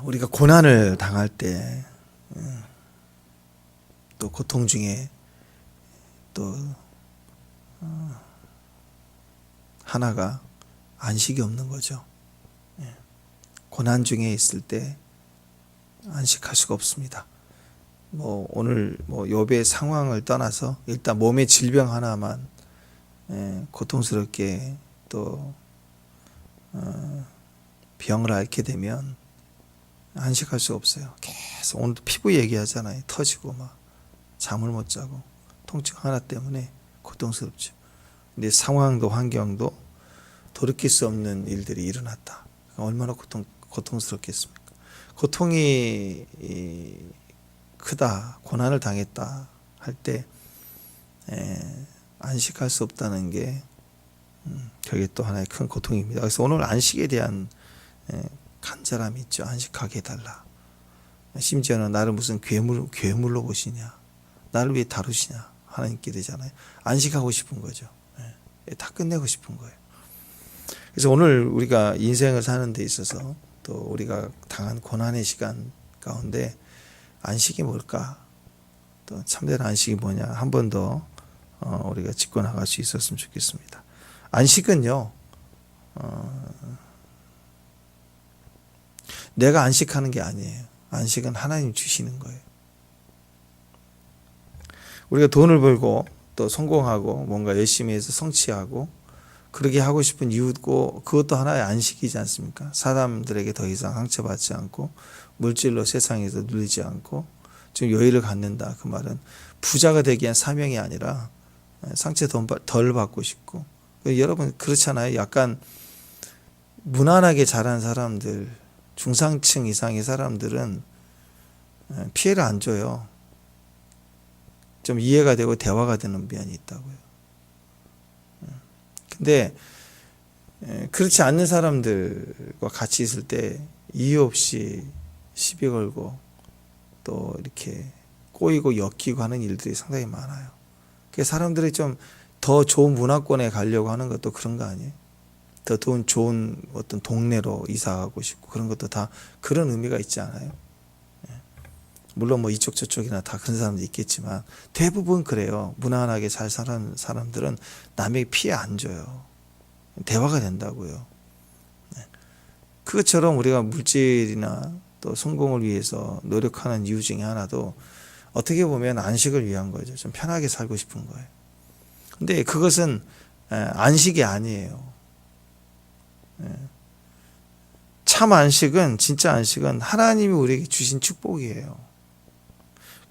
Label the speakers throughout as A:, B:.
A: 우리가 고난을 당할 때, 또 고통 중에 또 하나가 안식이 없는 거죠. 고난 중에 있을 때 안식할 수가 없습니다. 오늘 욥의 상황을 떠나서 일단 몸의 질병 하나만 고통스럽게 또 병을 앓게 되면 안식할 수가 없어요. 계속 오늘도 피부 얘기하잖아요. 터지고 막 잠을 못 자고 통증 하나 때문에 고통스럽죠. 근데 상황도 환경도 돌이킬 수 없는 일들이 일어났다. 얼마나 고통스럽겠습니까? 고통이 크다, 고난을 당했다 할 때 안식할 수 없다는 게 그게 또 하나의 큰 고통입니다. 그래서 오늘 안식에 대한 간절함이 있죠. 안식하게 해달라. 심지어는 나를 무슨 괴물로 보시냐, 나를 왜 다루시냐 하나님께 되잖아요. 안식하고 싶은 거죠. 다 끝내고 싶은 거예요. 그래서 오늘 우리가 인생을 사는 데 있어서 또 우리가 당한 고난의 시간 가운데 안식이 뭘까? 또 참된 안식이 뭐냐? 한 번 더 우리가 짚고 나갈 수 있었으면 좋겠습니다. 안식은요, 내가 안식하는 게 아니에요. 안식은 하나님 주시는 거예요. 우리가 돈을 벌고 또 성공하고 뭔가 열심히 해서 성취하고 그렇게 하고 싶은 이유고 그것도 하나의 안식이지 않습니까? 사람들에게 더 이상 상처받지 않고 물질로 세상에서 눌리지 않고 좀 여유를 갖는다. 그 말은 부자가 되기 위한 사명이 아니라 상처 덜 받고 싶고, 여러분 그렇잖아요. 약간 무난하게 자란 사람들, 중상층 이상의 사람들은 피해를 안 줘요. 좀 이해가 되고 대화가 되는 면이 있다고요. 근데 그렇지 않는 사람들과 같이 있을 때 이유 없이 시비 걸고 또 이렇게 꼬이고 엮이고 하는 일들이 상당히 많아요. 그래서 사람들이 좀 더 좋은 문화권에 가려고 하는 것도 그런 거 아니에요? 더 좋은 어떤 동네로 이사가고 싶고 그런 것도 다 그런 의미가 있지 않아요? 물론 이쪽 저쪽이나 다 그런 사람도 있겠지만 대부분 그래요. 무난하게 잘 사는 사람들은 남에게 피해 안 줘요. 대화가 된다고요. 그것처럼 우리가 물질이나 또 성공을 위해서 노력하는 이유 중에 하나도 어떻게 보면 안식을 위한 거죠. 좀 편하게 살고 싶은 거예요. 근데 그것은 안식이 아니에요. 참 안식은, 진짜 안식은 하나님이 우리에게 주신 축복이에요.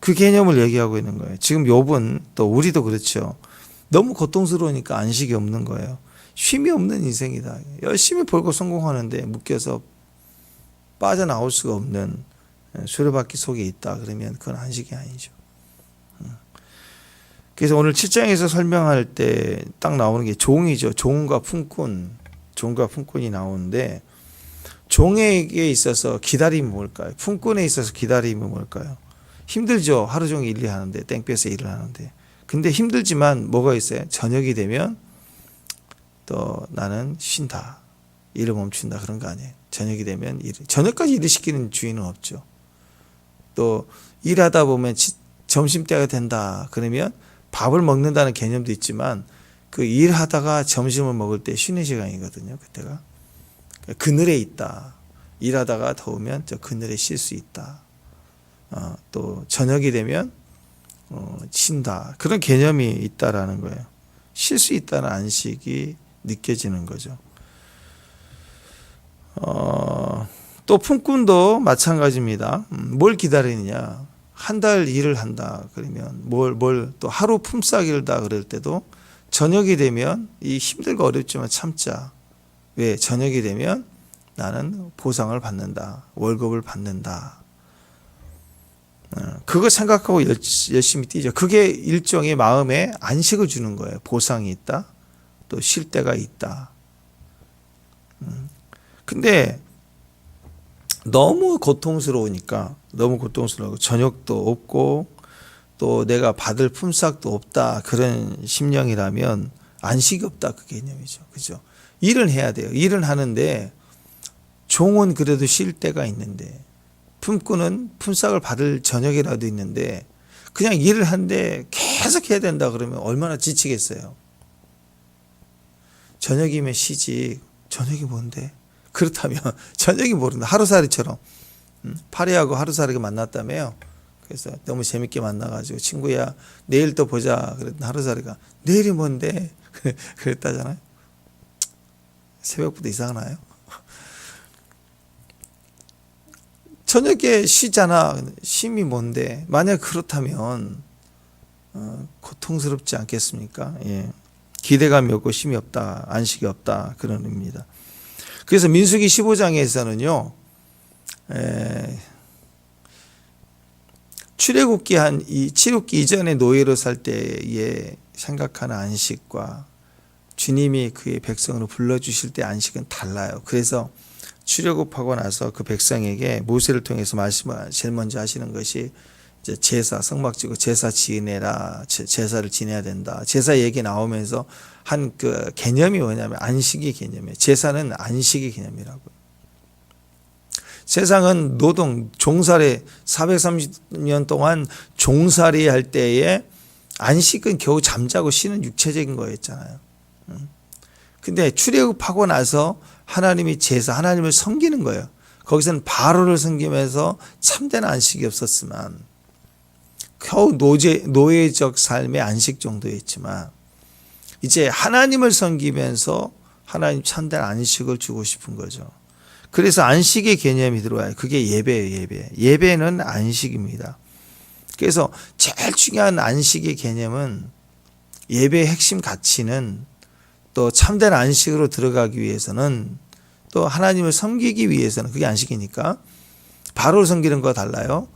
A: 그 개념을 얘기하고 있는 거예요. 지금 욥은 또 우리도 그렇죠. 너무 고통스러우니까 안식이 없는 거예요. 쉼이 없는 인생이다. 열심히 벌고 성공하는데 묶여서 빠져나올 수가 없는 수레바퀴 속에 있다. 그러면 그건 안식이 아니죠. 그래서 오늘 7장에서 설명할 때 딱 나오는 게 종이죠. 종과 품꾼. 종과 품꾼이 나오는데 종에게 있어서 기다림이 뭘까요? 품꾼에 있어서 기다림이 뭘까요? 힘들죠. 하루 종일 일하는데, 땡볕에 일을 하는데. 근데 힘들지만 뭐가 있어요? 저녁이 되면 또 나는 쉰다. 일을 멈춘다. 그런 거 아니에요. 저녁이 되면 저녁까지 일을 시키는 주인은 없죠. 또 일하다 보면 점심때가 된다. 그러면 밥을 먹는다는 개념도 있지만 그 일하다가 점심을 먹을 때 쉬는 시간이거든요. 그때가. 그늘에 있다. 일하다가 더우면 저 그늘에 쉴 수 있다. 또 저녁이 되면 쉰다. 그런 개념이 있다라는 거예요. 쉴 수 있다는 안식이 느껴지는 거죠. 또 품꾼도 마찬가지입니다. 뭘 기다리느냐. 한 달 일을 한다. 그러면 뭘 또 하루 품삯일다 그럴 때도 저녁이 되면 이 힘들고 어렵지만 참자. 왜? 저녁이 되면 나는 보상을 받는다. 월급을 받는다. 그거 생각하고 열심히 뛰죠. 그게 일종의 마음에 안식을 주는 거예요. 보상이 있다. 또 쉴 때가 있다. 근데 너무 고통스러우니까 너무 고통스러우고 저녁도 없고 또 내가 받을 품삯도 없다. 그런 심령이라면 안식이 없다. 그 개념이죠. 그죠? 일은 해야 돼요. 일은 하는데 종은 그래도 쉴 때가 있는데 품꾼은 품삯을 받을 저녁이라도 있는데 그냥 일을 하는데 계속 해야 된다 그러면 얼마나 지치겠어요. 저녁이면 쉬지. 저녁이 뭔데? 그렇다면 저녁이 모른다. 하루살이처럼. 파리하고 하루살이가 만났다며요. 그래서 너무 재밌게 만나가지고 친구야 내일 또 보자 그랬더니 하루살이가 내일이 뭔데? 그랬다잖아요. 새벽부터 이상하나요? 저녁에 쉬잖아. 쉼이 뭔데? 만약 그렇다면 고통스럽지 않겠습니까? 예. 기대감이 없고 쉼이 없다. 안식이 없다. 그런 의미입니다. 그래서 민수기 15장에서는요. 출애굽기 이전에 노예로 살 때에 생각하는 안식과 주님이 그의 백성으로 불러주실 때 안식은 달라요. 그래서 출애굽하고 나서 그 백성에게 모세를 통해서 말씀을 제일 먼저 하시는 것이 이제 제사 성막지고 제사 지내라. 제사를 지내야 된다. 제사 얘기 나오면서 한 그 개념이 뭐냐면 안식의 개념이에요. 제사는 안식의 개념이라고요. 세상은 노동, 종살이 430년 동안 종살이 할 때에 안식은 겨우 잠자고 쉬는 육체적인 거였잖아요. 근데 출애굽하고 나서 하나님이 제사, 하나님을 섬기는 거예요. 거기서는 바로를 섬기면서 참된 안식이 없었지만 겨우 노예적 삶의 안식 정도였지만 이제 하나님을 섬기면서 하나님 참된 안식을 주고 싶은 거죠. 그래서 안식의 개념이 들어와요. 그게 예배예요. 예배. 예배는 안식입니다. 그래서 제일 중요한 안식의 개념은 예배의 핵심 가치는 또 참된 안식으로 들어가기 위해서는 또 하나님을 섬기기 위해서는 그게 안식이니까 바로를 섬기는 것과 달라요.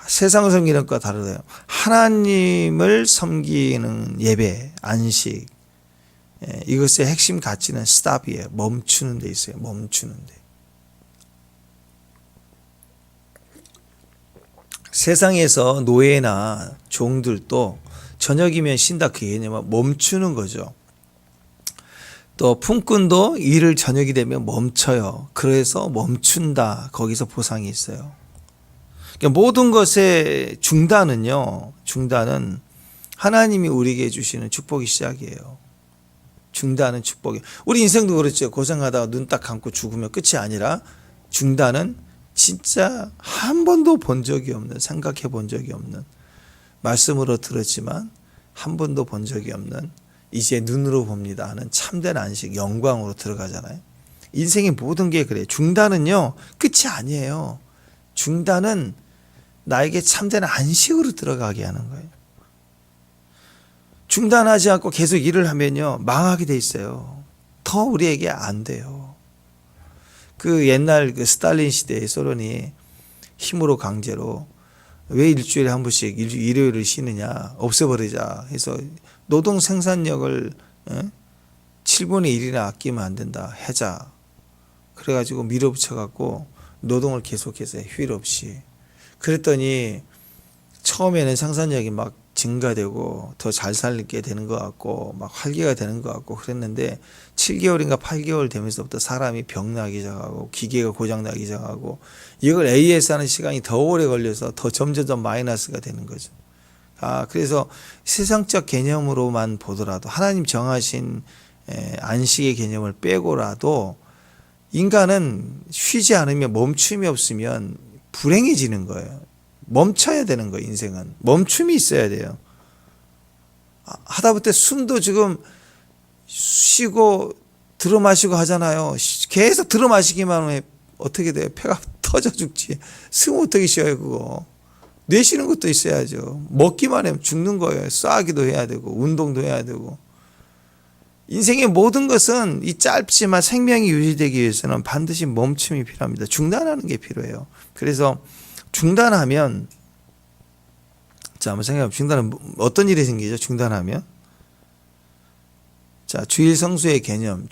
A: 세상을 섬기는 것과 다르대요. 하나님을 섬기는 예배, 안식 이것의 핵심 가치는 스탑이에요. 멈추는 데 있어요. 멈추는 데. 세상에서 노예나 종들도 저녁이면 쉰다 그 개념은 멈추는 거죠. 또 품꾼도 일을 저녁이 되면 멈춰요. 그래서 멈춘다. 거기서 보상이 있어요. 그러니까 모든 것의 중단은요. 중단은 하나님이 우리에게 주시는 축복이 시작이에요. 중단은 축복이에요. 우리 인생도 그렇죠. 고생하다가 눈 딱 감고 죽으면 끝이 아니라 중단은 진짜 한 번도 본 적이 없는, 생각해 본 적이 없는, 말씀으로 들었지만 한 번도 본 적이 없는 이제 눈으로 봅니다 하는 참된 안식, 영광으로 들어가잖아요. 인생의 모든 게 그래요. 중단은요. 끝이 아니에요. 중단은 나에게 참된 안식으로 들어가게 하는 거예요. 중단하지 않고 계속 일을 하면요. 망하게 돼 있어요. 더 우리에게 안 돼요. 그 옛날 그 스탈린 시대의 소련이 힘으로 강제로 왜 일주일에 한 번씩 일요일을 쉬느냐 없애버리자 해서 노동 생산력을 7분의 1이나 아끼면 안 된다 해자 그래가지고 밀어붙여갖고 노동을 계속해서 휴일 없이 그랬더니 처음에는 생산력이 막 증가되고 더 잘 살게 되는 것 같고 막 활기가 되는 것 같고 그랬는데 7개월인가 8개월 되면서부터 사람이 병나기 시작하고 기계가 고장나기 시작하고 이걸 AS 하는 시간이 더 오래 걸려서 더 점점 마이너스가 되는 거죠. 그래서 세상적 개념으로만 보더라도 하나님 정하신 안식의 개념을 빼고라도 인간은 쉬지 않으면 멈춤이 없으면 불행해지는 거예요. 멈춰야 되는 거예요. 인생은 멈춤이 있어야 돼요. 하다못해 숨도 지금 쉬고 들어 마시고 하잖아요. 계속 들어 마시기만 하면 어떻게 돼요? 폐가 터져 죽지. 숨 어떻게 쉬어요 그거. 내쉬는 것도 있어야죠. 먹기만 하면 죽는 거예요. 쏴기도 해야 되고 운동도 해야 되고. 인생의 모든 것은 이 짧지만 생명이 유지되기 위해서는 반드시 멈춤이 필요합니다. 중단하는 게 필요해요. 그래서 중단하면 자 한번 생각해보면 중단은 어떤 일이 생기죠? 중단하면 자 주일 성수의 개념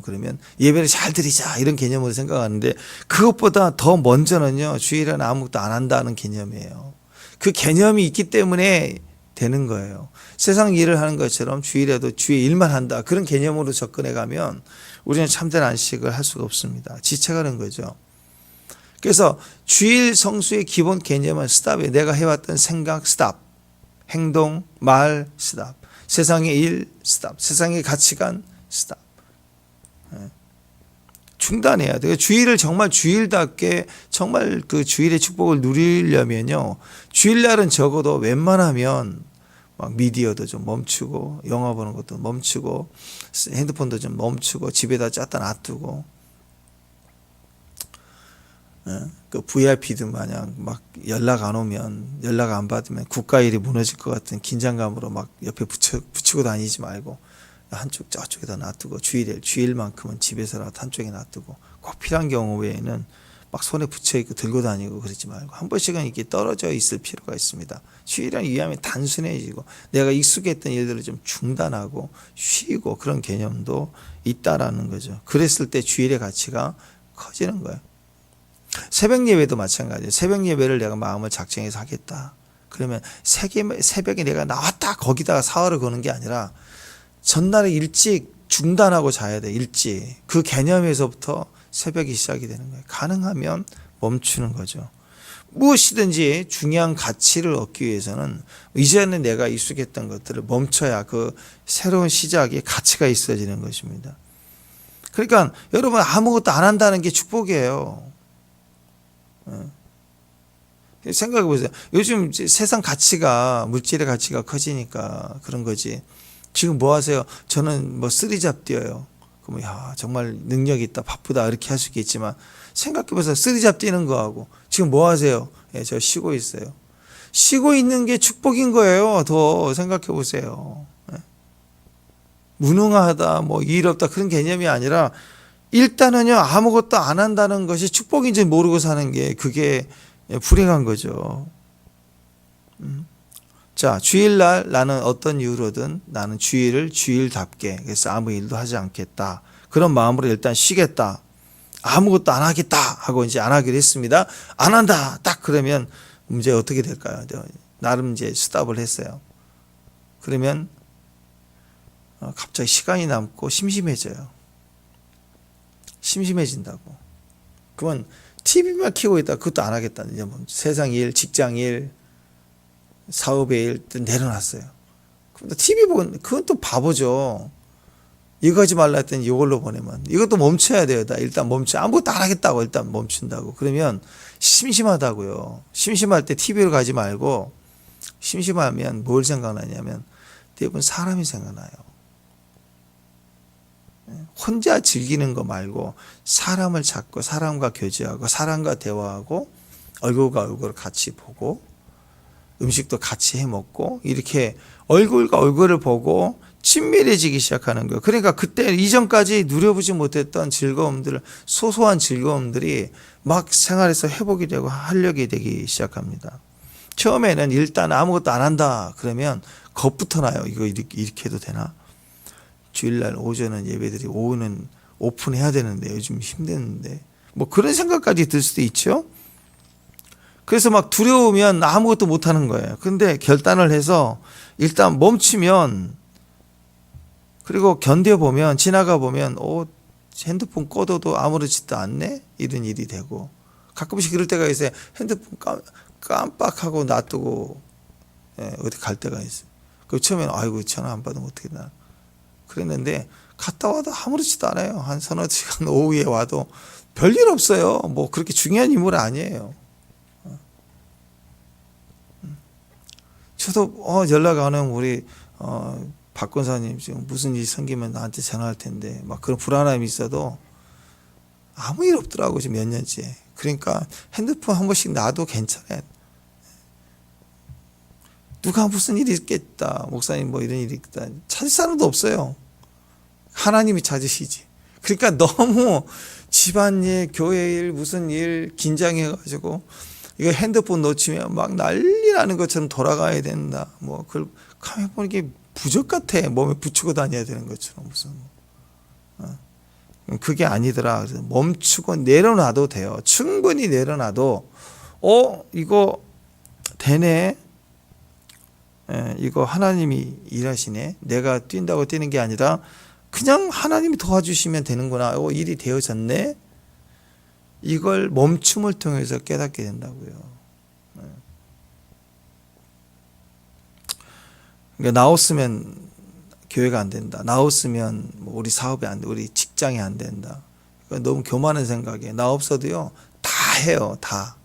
A: 그러면 예배를 잘 드리자 이런 개념으로 생각하는데 그것보다 더 먼저는요 주일은 아무것도 안 한다는 개념이에요. 그 개념이 있기 때문에 되는 거예요. 세상 일을 하는 것처럼 주일에도 주의 일만 한다 그런 개념으로 접근해 가면 우리는 참된 안식을 할 수가 없습니다. 지쳐가는 거죠. 그래서 주일 성수의 기본 개념은 스탑이에요. 내가 해왔던 생각 스탑, 행동, 말 스탑, 세상의 일 스탑, 세상의 가치관 스탑. 중단해야 돼요. 주일을 정말 주일답게 정말 그 주일의 축복을 누리려면요. 주일날은 적어도 웬만하면 막 미디어도 좀 멈추고 영화 보는 것도 멈추고 핸드폰도 좀 멈추고 집에다 짰다 놔두고 그 VIP들 마냥 막 연락 안 오면 연락 안 받으면 국가일이 무너질 것 같은 긴장감으로 막 옆에 붙이고 다니지 말고 한쪽 저쪽에다 놔두고 주일만큼은 집에서라도 한쪽에 놔두고 꼭 필요한 경우 외에는 막 손에 붙여 있고 들고 다니고 그러지 말고 한 번씩은 이렇게 떨어져 있을 필요가 있습니다. 주일이란 위함이 단순해지고 내가 익숙했던 일들을 좀 중단하고 쉬고 그런 개념도 있다라는 거죠. 그랬을 때 주일의 가치가 커지는 거예요. 새벽 예배도 마찬가지예요. 새벽 예배를 내가 마음을 작정해서 하겠다. 그러면 새벽에 내가 나왔다 거기다가 사활을 거는 게 아니라 전날에 일찍 중단하고 자야 돼. 일찍. 그 개념에서부터 새벽이 시작이 되는 거예요. 가능하면 멈추는 거죠. 무엇이든지 중요한 가치를 얻기 위해서는 이제는 내가 익숙했던 것들을 멈춰야 그 새로운 시작에 가치가 있어지는 것입니다. 그러니까 여러분 아무것도 안 한다는 게 축복이에요. 생각해 보세요. 요즘 세상 가치가 물질의 가치가 커지니까 그런 거지. 지금 뭐 하세요? 저는 뭐 쓰리잡 뛰어요. 그러면 야 정말 능력이 있다 바쁘다 이렇게 할 수 있겠지만 생각해보세요. 쓰리잡 뛰는 거하고 지금 뭐 하세요? 예, 저 쉬고 있어요. 쉬고 있는 게 축복인 거예요. 더 생각해 보세요. 예. 무능하다 뭐 일 없다 그런 개념이 아니라 일단은요 아무것도 안 한다는 것이 축복인지 모르고 사는 게 그게 불행한 거죠. 자, 주일날 나는 어떤 이유로든 나는 주일을 주일답게 그래서 아무 일도 하지 않겠다. 그런 마음으로 일단 쉬겠다. 아무것도 안 하겠다 하고 이제 안 하기로 했습니다. 안 한다. 딱 그러면 문제 어떻게 될까요? 나름 이제 스탑을 했어요. 그러면 갑자기 시간이 남고 심심해져요. 심심해진다고. 그러면 TV만 켜고 있다. 그것도 안 하겠다. 이제 뭐 세상 일, 직장 일, 사업의 일 내려놨어요. 그럼 TV 보는 그건 또 바보죠. 이거 하지 말라 했더니 이걸로 보내면 이것도 멈춰야 돼요. 나 일단 멈춰. 아무것도 안 하겠다고 일단 멈춘다고. 그러면 심심하다고요. 심심할 때 TV로 가지 말고 심심하면 뭘 생각나냐면 대부분 사람이 생각나요. 혼자 즐기는 거 말고 사람을 찾고 사람과 교제하고 사람과 대화하고 얼굴과 얼굴을 같이 보고 음식도 같이 해 먹고 이렇게 얼굴과 얼굴을 보고 친밀해지기 시작하는 거예요. 그러니까 그때 이전까지 누려보지 못했던 즐거움들, 소소한 즐거움들이 막 생활에서 회복이 되고 활력이 되기 시작합니다. 처음에는 일단 아무것도 안 한다 그러면 겁부터 나요. 이거 이렇게 해도 되나? 주일날 오전은 예배들이 오후는 오픈해야 되는데 요즘 힘드는데 뭐 그런 생각까지 들 수도 있죠. 그래서 막 두려우면 아무것도 못하는 거예요. 근데 결단을 해서 일단 멈추면 그리고 견뎌보면 지나가 보면 핸드폰 꺼둬도 아무렇지도 않네 이런 일이 되고 가끔씩 그럴 때가 있어요. 핸드폰 깜빡하고 놔두고 어디 갈 때가 있어요. 그 처음에는 아이고 전화 안 받으면 어떻게 나 그랬는데 갔다 와도 아무렇지도 않아요. 한 서너 시간 오후에 와도 별일 없어요. 뭐 그렇게 중요한 인물 아니에요. 저도 연락 안 오면 우리 박 권사님 지금 무슨 일 생기면 나한테 전화할 텐데 막 그런 불안함이 있어도 아무 일 없더라고 지금 몇 년째. 그러니까 핸드폰 한 번씩 놔도 괜찮아요. 누가 무슨 일이 있겠다 목사님 뭐 이런 일이 있다 찾을 사람도 없어요. 하나님이 찾으시지. 그러니까 너무 집안일 교회일 무슨 일 긴장해가지고 이거 핸드폰 놓치면 막 난리 나는 것처럼 돌아가야 된다. 뭐 그걸 가만히 보니 이게 부적 같아. 몸에 붙이고 다녀야 되는 것처럼 무슨 그게 아니더라. 그래서 멈추고 내려놔도 돼요. 충분히 내려놔도 이거 되네. 이거 하나님이 일하시네. 내가 뛴다고 뛰는 게 아니라 그냥 하나님이 도와주시면 되는구나. 일이 되어졌네. 이걸 멈춤을 통해서 깨닫게 된다고요. 그러니까 나 없으면 교회가 안 된다. 나 없으면 뭐 우리 사업이 안 돼. 우리 직장이 안 된다. 그러니까 너무 교만한 생각에 나 없어도요. 다 해요. 다.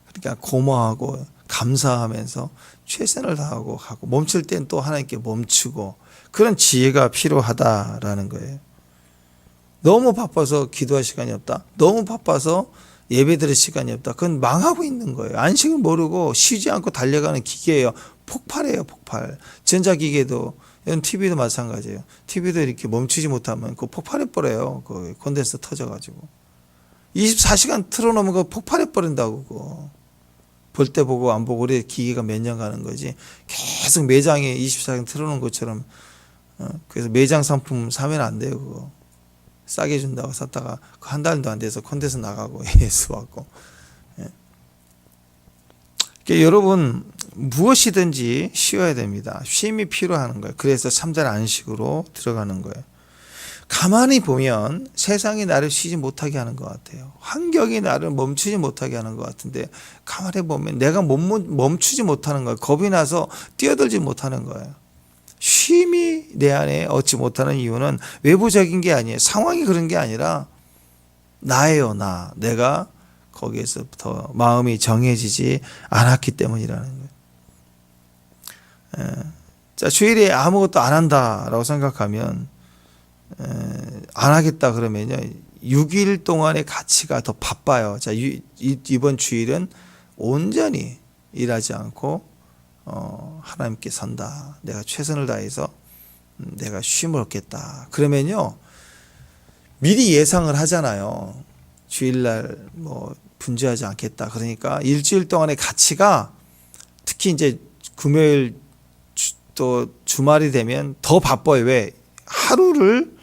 A: 그러니까 고마워하고 감사하면서 최선을 다하고 하고 멈출 땐 또 하나님께 멈추고 그런 지혜가 필요하다라는 거예요. 너무 바빠서 기도할 시간이 없다. 너무 바빠서 예배 드릴 시간이 없다. 그건 망하고 있는 거예요. 안식을 모르고 쉬지 않고 달려가는 기계예요. 폭발해요, 폭발. 전자기계도, TV도 마찬가지예요. TV도 이렇게 멈추지 못하면 그거 폭발해버려요. 그 콘덴서 터져가지고. 24시간 틀어놓으면 그거 폭발해버린다고, 그거. 볼 때 보고 안 보고 우리 기계가 몇 년 가는 거지. 계속 매장에 24시간 틀어놓은 것처럼. 그래서 매장 상품 사면 안 돼요, 그거. 싸게 준다고 샀다가 한 달도 안 돼서 콘덴서 나가고 예수 왔고. 그러니까 여러분 무엇이든지 쉬어야 됩니다. 쉼이 필요한 거예요. 그래서 3절 안식으로 들어가는 거예요. 가만히 보면 세상이 나를 쉬지 못하게 하는 것 같아요. 환경이 나를 멈추지 못하게 하는 것 같은데 가만히 보면 내가 멈추지 못하는 거예요. 겁이 나서 뛰어들지 못하는 거예요. 쉼이 내 안에 얻지 못하는 이유는 외부적인 게 아니에요. 상황이 그런 게 아니라 나예요. 내가 거기에서부터 마음이 정해지지 않았기 때문이라는 거예요. 자, 주일에 아무것도 안 한다라고 생각하면 안 하겠다 그러면요 6일 동안의 가치가 더 바빠요. 자, 이번 주일은 온전히 일하지 않고 하나님께 선다. 내가 최선을 다해서 내가 쉼을 얻겠다. 그러면요 미리 예상을 하잖아요. 주일날 뭐 분주하지 않겠다. 그러니까 일주일 동안의 가치가 특히 이제 금요일 또 주말이 되면 더 바빠요. 왜? 하루를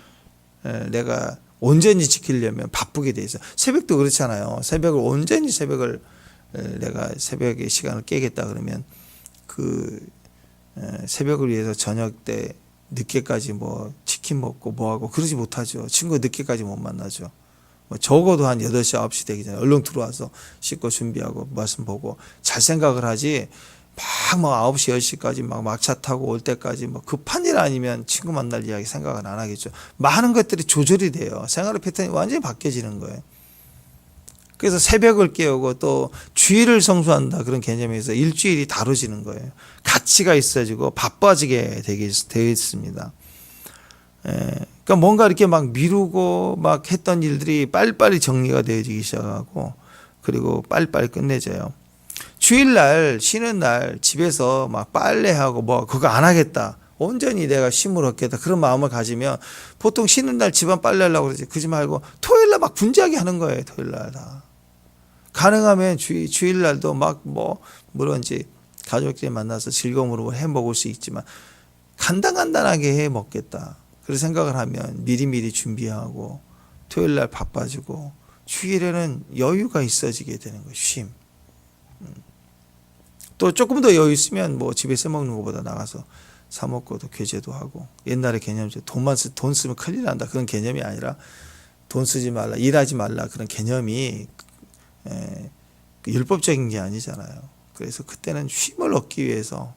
A: 내가 온전히 지키려면 바쁘게 돼 있어요. 새벽도 그렇잖아요. 온전히 내가 새벽에 시간을 깨겠다 그러면 그 새벽을 위해서 저녁 때 늦게까지 뭐 치킨 먹고 뭐 하고 그러지 못하죠. 친구 늦게까지 못 만나죠. 뭐 적어도 한 8시 9시 되기 전에 얼른 들어와서 씻고 준비하고 말씀 보고 잘 생각을 하지 막 뭐 9시 10시까지 막 막차 타고 올 때까지 뭐 급한 일 아니면 친구 만날 이야기 생각은 안 하겠죠. 많은 것들이 조절이 돼요. 생활의 패턴이 완전히 바뀌어지는 거예요. 그래서 새벽을 깨우고 또 주일을 성수한다 그런 개념에서 일주일이 다뤄지는 거예요. 가치가 있어지고 바빠지게 되어 있습니다. 그러니까 뭔가 이렇게 막 미루고 막 했던 일들이 빨리빨리 정리가 되어지기 시작하고 그리고 빨리빨리 끝내져요. 주일날 쉬는 날 집에서 막 빨래하고 뭐 그거 안 하겠다. 온전히 내가 쉼을 얻겠다. 그런 마음을 가지면 보통 쉬는 날 집안 빨래하려고 그러지. 그러지 말고 토요일날 막 분주하게 하는 거예요. 토요일날 다. 가능하면 주일날도 막 뭐 물론 이제 가족끼리 만나서 즐거움으로 해 먹을 수 있지만 간단하게 해 먹겠다. 그런 생각을 하면 미리미리 준비하고 토요일날 바빠지고 주일에는 여유가 있어지게 되는 거예요. 쉼. 또 조금 더 여유 있으면 뭐 집에서 먹는 것보다 나가서 사 먹고 또 교제도 하고 옛날의 개념이죠. 돈 쓰면 큰일 난다 그런 개념이 아니라 돈 쓰지 말라 일하지 말라 그런 개념이 율법적인 게 아니잖아요. 그래서 그때는 쉼을 얻기 위해서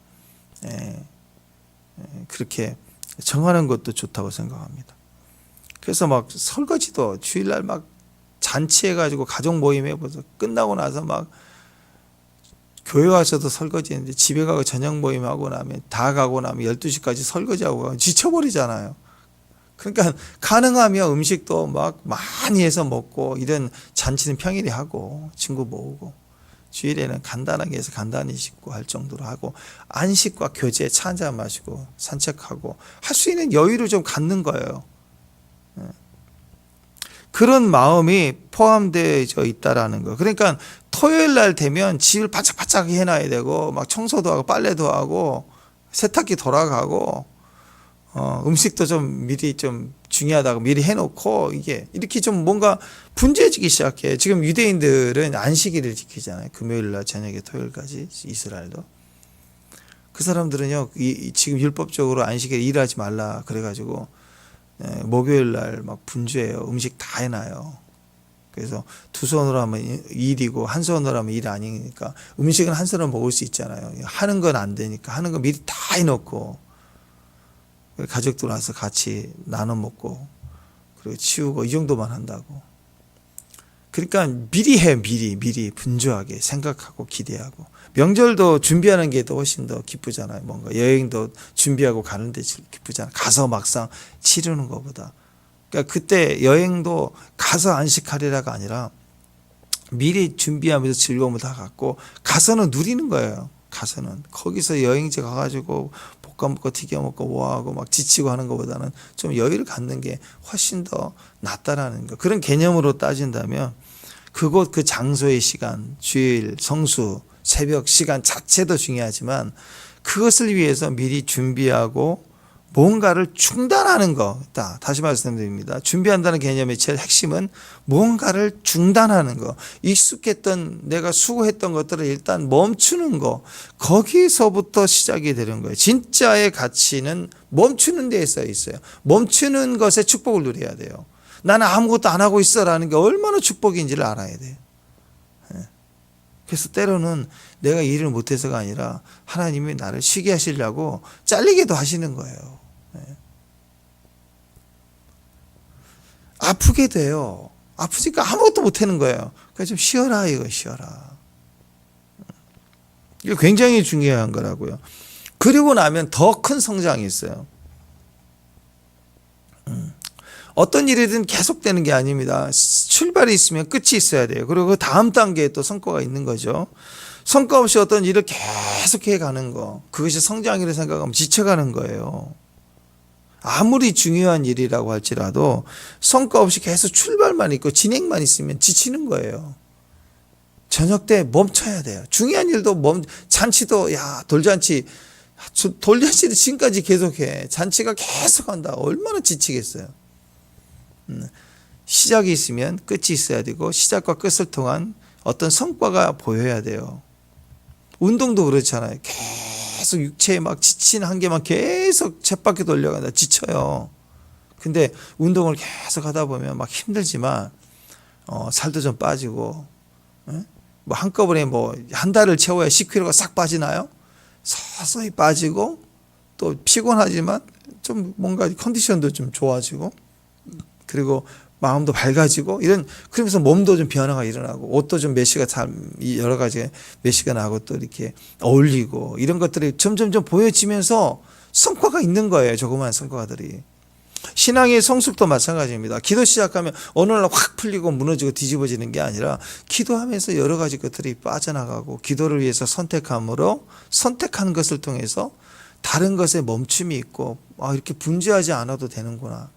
A: 그렇게 정하는 것도 좋다고 생각합니다. 그래서 막 설거지도 주일날 막 잔치해가지고 가족 모임 해보서 끝나고 나서 막 교회 와서도 설거지했는데 집에 가고 저녁 모임 하고 나면 12시까지 설거지하고 지쳐버리잖아요. 그러니까 가능하면 음식도 막 많이 해서 먹고 이런 잔치는 평일에 하고 친구 모으고 주일에는 간단하게 해서 간단히 씻고 할 정도로 하고 안식과 교제 차 한잔 마시고 산책하고 할 수 있는 여유를 좀 갖는 거예요. 그런 마음이 포함되어 있다라는 거. 그러니까 토요일 날 되면 집을 바짝바짝 해놔야 되고 막 청소도 하고 빨래도 하고 세탁기 돌아가고 음식도 좀 미리 좀 중요하다고 미리 해놓고 이게 이렇게 좀 뭔가 분주해지기 시작해. 지금 유대인들은 안식일을 지키잖아요. 금요일 날 저녁에 토요일까지 이스라엘도. 그 사람들은요 지금 율법적으로 안식일에 일하지 말라 그래가지고 목요일 날 막 분주해요. 음식 다 해놔요. 그래서 두 손으로 하면 일이고 한 손으로 하면 일 아니니까 음식은 한 손으로 먹을 수 있잖아요. 하는 건 안 되니까 하는 거 미리 다 해놓고 가족들 와서 같이 나눠 먹고 그리고 치우고 이 정도만 한다고. 그러니까 미리 해, 미리 분주하게 생각하고 기대하고. 명절도 준비하는 게 더 훨씬 더 기쁘잖아요. 뭔가 여행도 준비하고 가는데 기쁘잖아요. 가서 막상 치르는 것보다. 그러니까 그때 여행도 가서 안식하리라가 아니라 미리 준비하면서 즐거움을 다 갖고 가서는 누리는 거예요. 가서는 거기서 여행지 가가지고 볶아 먹고 튀겨 먹고 뭐하고 막 지치고 하는 것보다는 좀 여유를 갖는 게 훨씬 더 낫다라는 거. 그런 개념으로 따진다면 그곳 그 장소의 시간, 주일, 성수, 새벽 시간 자체도 중요하지만 그것을 위해서 미리 준비하고 뭔가를 중단하는 거. 다시 말씀드립니다. 준비한다는 개념의 제일 핵심은 뭔가를 중단하는 거. 익숙했던 내가 수고했던 것들을 일단 멈추는 거. 거기서부터 시작이 되는 거예요. 진짜의 가치는 멈추는 데에 써 있어요. 멈추는 것에 축복을 누려야 돼요. 나는 아무것도 안 하고 있어라는 게 얼마나 축복인지를 알아야 돼요. 그래서 때로는 내가 일을 못해서가 아니라 하나님이 나를 쉬게 하시려고 잘리게도 하시는 거예요. 아프게 돼요. 아프니까 아무것도 못하는 거예요. 그러니까 좀 쉬어라, 이거 쉬어라. 이거 굉장히 중요한 거라고요. 그리고 나면 더 큰 성장이 있어요. 어떤 일이든 계속되는 게 아닙니다. 출발이 있으면 끝이 있어야 돼요. 그리고 그 다음 단계에 또 성과가 있는 거죠. 성과 없이 어떤 일을 계속해 가는 거, 그것이 성장이라고 생각하면 지쳐가는 거예요. 아무리 중요한 일이라고 할지라도 성과 없이 계속 출발만 있고 진행만 있으면 지치는 거예요. 저녁 때 멈춰야 돼요. 중요한 일도 잔치도 돌잔치도 지금까지 계속해. 잔치가 계속한다. 얼마나 지치겠어요. 시작이 있으면 끝이 있어야 되고 시작과 끝을 통한 어떤 성과가 보여야 돼요. 운동도 그렇잖아요. 계속 육체에 막 지친 한계만 계속 쳇바퀴 돌려간다. 지쳐요. 근데 운동을 계속 하다 보면 막 힘들지만 살도 좀 빠지고 뭐 한꺼번에 뭐 한 달을 채워야 10kg가 싹 빠지나요? 서서히 빠지고 또 피곤하지만 좀 뭔가 컨디션도 좀 좋아지고 그리고 마음도 밝아지고 그러면서 몸도 좀 변화가 일어나고 옷도 좀 메시가 여러 가지 메시가 나고 또 이렇게 어울리고 이런 것들이 점점 보여지면서 성과가 있는 거예요. 조그마한 성과들이. 신앙의 성숙도 마찬가지입니다. 기도 시작하면 어느 날 확 풀리고 무너지고 뒤집어지는 게 아니라 기도하면서 여러 가지 것들이 빠져나가고 기도를 위해서 선택함으로 선택한 것을 통해서 다른 것에 멈춤이 있고 이렇게 분주하지 않아도 되는구나.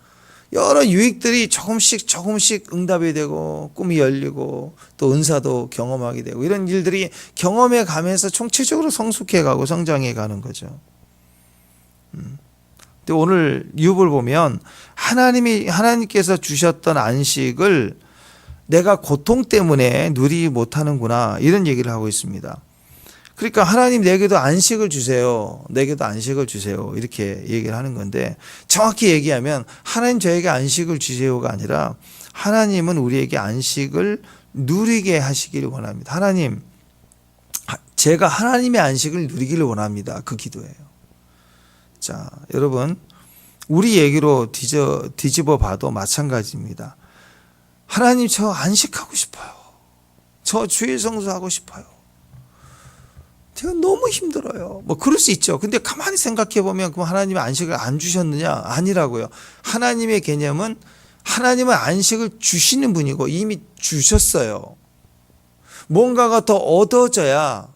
A: 여러 유익들이 조금씩 응답이 되고 꿈이 열리고 또 은사도 경험하게 되고 이런 일들이 경험해 가면서 총체적으로 성숙해 가고 성장해 가는 거죠. 근데 오늘 욥을 보면 하나님께서 주셨던 안식을 내가 고통 때문에 누리지 못하는구나 이런 얘기를 하고 있습니다. 그러니까 하나님 내게도 안식을 주세요. 내게도 안식을 주세요. 이렇게 얘기를 하는 건데 정확히 얘기하면 하나님 저에게 안식을 주세요가 아니라 하나님은 우리에게 안식을 누리게 하시기를 원합니다. 하나님, 제가 하나님의 안식을 누리기를 원합니다. 그 기도예요. 자, 여러분 우리 얘기로 뒤집어 봐도 마찬가지입니다. 하나님 저 안식하고 싶어요. 저 주일 성수하고 싶어요. 제가 너무 힘들어요. 뭐 그럴 수 있죠. 근데 가만히 생각해 보면 그럼 하나님이 안식을 안 주셨느냐? 아니라고요. 하나님의 개념은 하나님은 안식을 주시는 분이고 이미 주셨어요. 뭔가가 더 얻어져야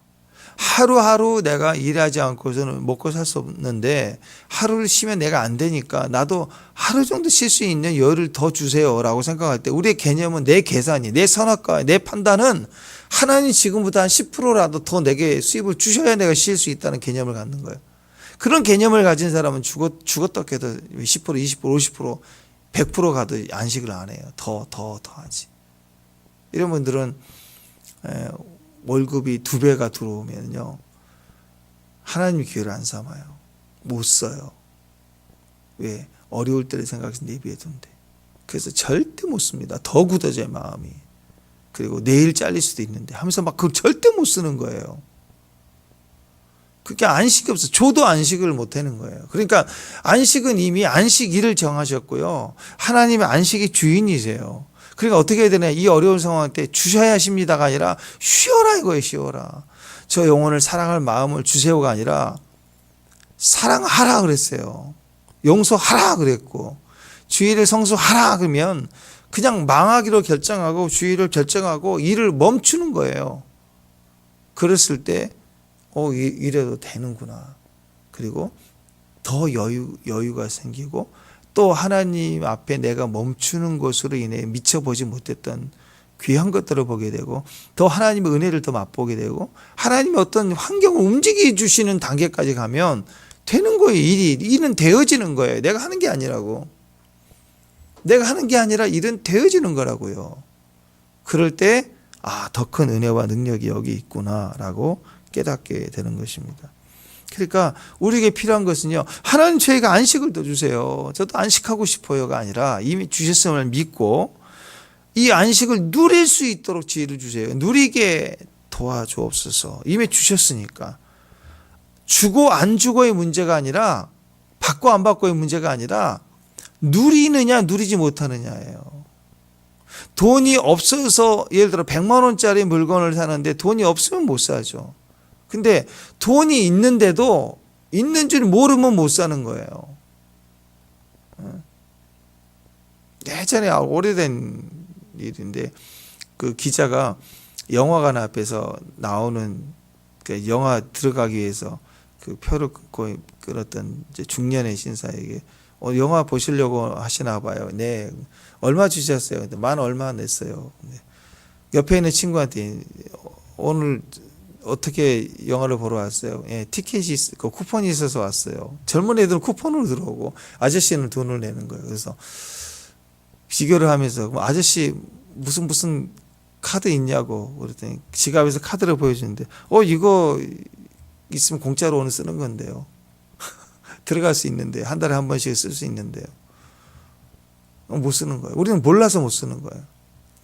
A: 하루하루 내가 일하지 않고서는 먹고 살 수 없는데 하루를 쉬면 내가 안 되니까 나도 하루 정도 쉴 수 있는 여유를 더 주세요라고 생각할 때 우리의 개념은 내 계산이, 내 선악과 내 판단은 하나님 지금보다 한 10%라도 더 내게 수입을 주셔야 내가 쉴 수 있다는 개념을 갖는 거예요. 그런 개념을 가진 사람은 죽었다 해도 10%, 20%, 50%, 100% 가도 안식을 안 해요. 더 하지. 이런 분들은 월급이 2배가 들어오면요. 하나님 기회를 안 삼아요. 못 써요. 왜? 어려울 때를 생각해서 내비해둔대. 그래서 절대 못 씁니다. 더 굳어져요, 마음이. 그리고 내일 잘릴 수도 있는데 하면서 막 그걸 절대 못 쓰는 거예요. 그게 안식이 없어. 줘도 안식을 못 하는 거예요. 그러니까 안식은 이미 안식일을 정하셨고요. 하나님의 안식의 주인이세요. 그러니까 어떻게 해야 되냐. 이 어려운 상황 때 주셔야 하십니다가 아니라 쉬어라 이거예요. 쉬어라. 저 영혼을 사랑할 마음을 주세요가 아니라 사랑하라 그랬어요. 용서하라 그랬고 주의를 성수하라 그러면 그냥 망하기로 결정하고 주의를 결정하고 일을 멈추는 거예요. 그랬을 때 이래도 되는구나. 그리고 더 여유가 생기고 또 하나님 앞에 내가 멈추는 것으로 인해 미쳐보지 못했던 귀한 것들을 보게 되고 더 하나님의 은혜를 더 맛보게 되고 하나님의 어떤 환경을 움직여 주시는 단계까지 가면 되는 거예요. 일은 되어지는 거예요. 내가 하는 게 아니라고. 내가 하는 게 아니라 일은 되어지는 거라고요. 그럴 때 더 큰 은혜와 능력이 여기 있구나라고 깨닫게 되는 것입니다. 그러니까 우리에게 필요한 것은요. 하나님 저희가 안식을 더 주세요. 저도 안식하고 싶어요가 아니라 이미 주셨음을 믿고 이 안식을 누릴 수 있도록 지혜를 주세요. 누리게 도와주옵소서. 이미 주셨으니까. 주고 안 주고의 문제가 아니라 받고 안 받고의 문제가 아니라 누리느냐 누리지 못하느냐예요. 돈이 없어서 예를 들어 100만 원짜리 물건을 사는데 돈이 없으면 못 사죠. 근데 돈이 있는데도 있는 줄 모르면 못 사는 거예요. 예전에 오래된 일인데 그 기자가 영화관 앞에서 나오는 그 영화 들어가기 위해서 그 표를 끊었던 중년의 신사에게 영화 보시려고 하시나 봐요. 네. 얼마 주셨어요? 근데 만 얼마 냈어요. 옆에 있는 친구한테 오늘 어떻게 영화를 보러 왔어요? 예, 티켓이 쿠폰이 있어서 왔어요. 젊은 애들은 쿠폰으로 들어오고 아저씨는 돈을 내는 거예요. 그래서 비교를 하면서 아저씨 무슨 카드 있냐고 그랬더니 지갑에서 카드를 보여주는데 이거 있으면 공짜로 오늘 쓰는 건데요. 들어갈 수 있는데 한 달에 한 번씩 쓸 수 있는데요. 못 쓰는 거예요. 우리는 몰라서 못 쓰는 거예요.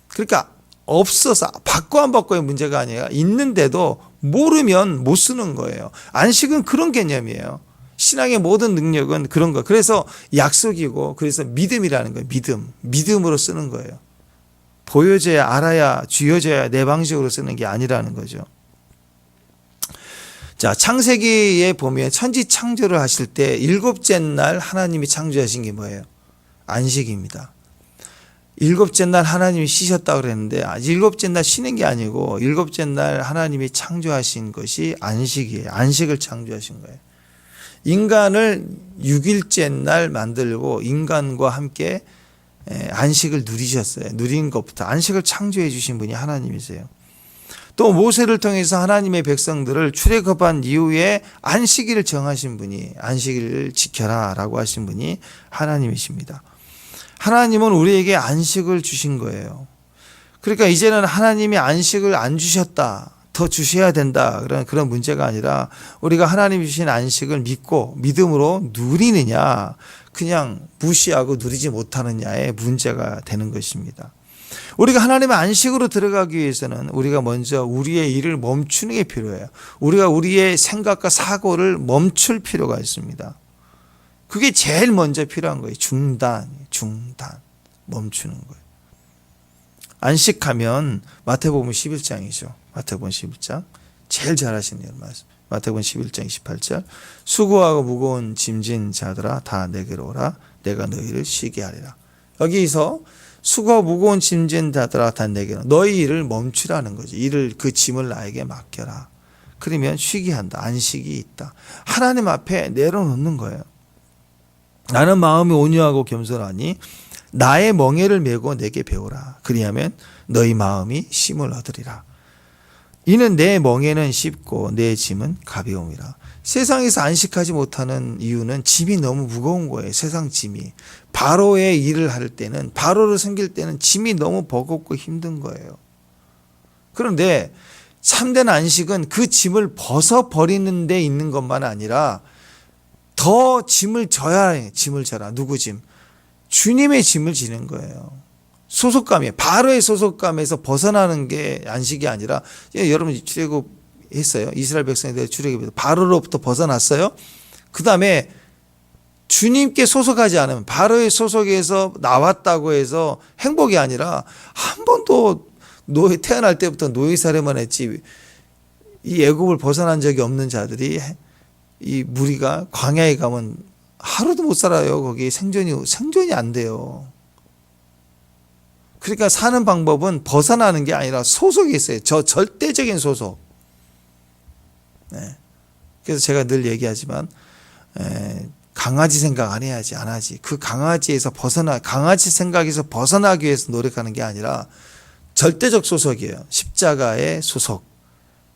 A: 그러니까 없어서 받고 안 받고의 문제가 아니라 있는데도 모르면 못 쓰는 거예요. 안식은 그런 개념이에요. 신앙의 모든 능력은 그런 거. 그래서 약속이고 그래서 믿음이라는 거예요. 믿음으로 쓰는 거예요. 보여져야 알아야 쥐어져야 내 방식으로 쓰는 게 아니라는 거죠. 자, 창세기에 보면 천지 창조를 하실 때 일곱째 날 하나님이 창조하신 게 뭐예요? 안식입니다. 일곱째 날 하나님이 쉬셨다고 그랬는데 일곱째 날 쉬는 게 아니고 일곱째 날 하나님이 창조하신 것이 안식이에요. 안식을 창조하신 거예요. 인간을 6일째 날 만들고 인간과 함께 안식을 누리셨어요. 누린 것부터 안식을 창조해 주신 분이 하나님이세요. 또 모세를 통해서 하나님의 백성들을 출애굽한 이후에 안식일을 정하신 분이 안식일을 지켜라 라고 하신 분이 하나님이십니다. 하나님은 우리에게 안식을 주신 거예요. 그러니까 이제는 하나님이 안식을 안 주셨다, 더 주셔야 된다 그런 문제가 아니라 우리가 하나님이 주신 안식을 믿고 믿음으로 누리느냐 그냥 무시하고 누리지 못하느냐의 문제가 되는 것입니다. 우리가 하나님의 안식으로 들어가기 위해서는 우리가 먼저 우리의 일을 멈추는 게 필요해요. 우리가 우리의 생각과 사고를 멈출 필요가 있습니다. 그게 제일 먼저 필요한 거예요. 중단, 멈추는 거예요. 안식하면 마태복음 11장이죠. 마태복음 11장. 제일 잘하시는 말씀. 마태복음 11장 28절. 수고하고 무거운 짐진 자들아 다 내게로 오라. 내가 너희를 쉬게 하리라. 여기서 수고하고 무거운 짐진 자들아 다 내게로 너희 일을 멈추라는 거죠. 그 짐을 나에게 맡겨라. 그러면 쉬게 한다. 안식이 있다. 하나님 앞에 내려놓는 거예요. 나는 마음이 온유하고 겸손하니 나의 멍에를 메고 내게 배우라. 그리하면 너희 마음이 쉼을 얻으리라. 이는 내 멍에는 쉽고 내 짐은 가벼움이라. 세상에서 안식하지 못하는 이유는 짐이 너무 무거운 거예요. 세상 짐이. 바로의 일을 할 때는 바로를 섬길 때는 짐이 너무 버겁고 힘든 거예요. 그런데 참된 안식은 그 짐을 벗어버리는 데 있는 것만 아니라 더 짐을 져야 해. 짐을 져라. 누구 짐? 주님의 짐을 지는 거예요. 소속감이에요. 바로의 소속감에서 벗어나는 게 안식이 아니라, 여러분 출애굽했어요. 이스라엘 백성들이 출애굽해서 바로로부터 벗어났어요. 그 다음에 주님께 소속하지 않으면, 바로의 소속에서 나왔다고 해서 행복이 아니라, 한 번도 태어날 때부터 노예살이만 했지 이 애굽을 벗어난 적이 없는 자들이, 이 무리가 광야에 가면 하루도 못 살아요. 거기 생존이 안 돼요. 그러니까 사는 방법은 벗어나는 게 아니라 소속이 있어요. 저 절대적인 소속. 네. 그래서 제가 늘 얘기하지만, 강아지 생각 안 해야지, 안 하지. 그 강아지에서 강아지 생각에서 벗어나기 위해서 노력하는 게 아니라 절대적 소속이에요. 십자가의 소속.